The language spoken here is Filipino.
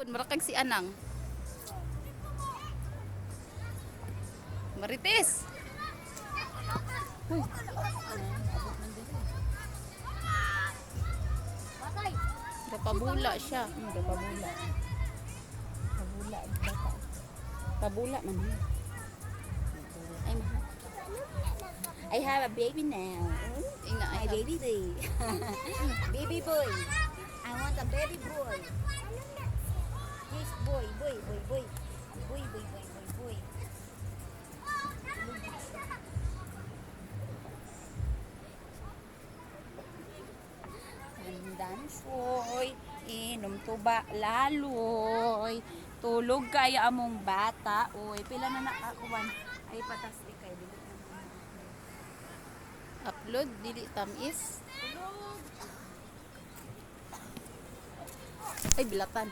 Marakag si Anang. Marites. Uy. Gapabula siya. Gapabula. Pabula bata. Pabula man. Ay, mahal. I have a baby now. Ina, My baby boy. Baby boy. I want a baby boy. Yes, boy, boy, boy, boy. Boy, boy, boy, boy, boy. Dansoy, inom tuba laloy. Tulog kaya among bata. Oy, pila na nakakuan. Ay patas di kay dili. Upload dili tamis. Ay bilatan.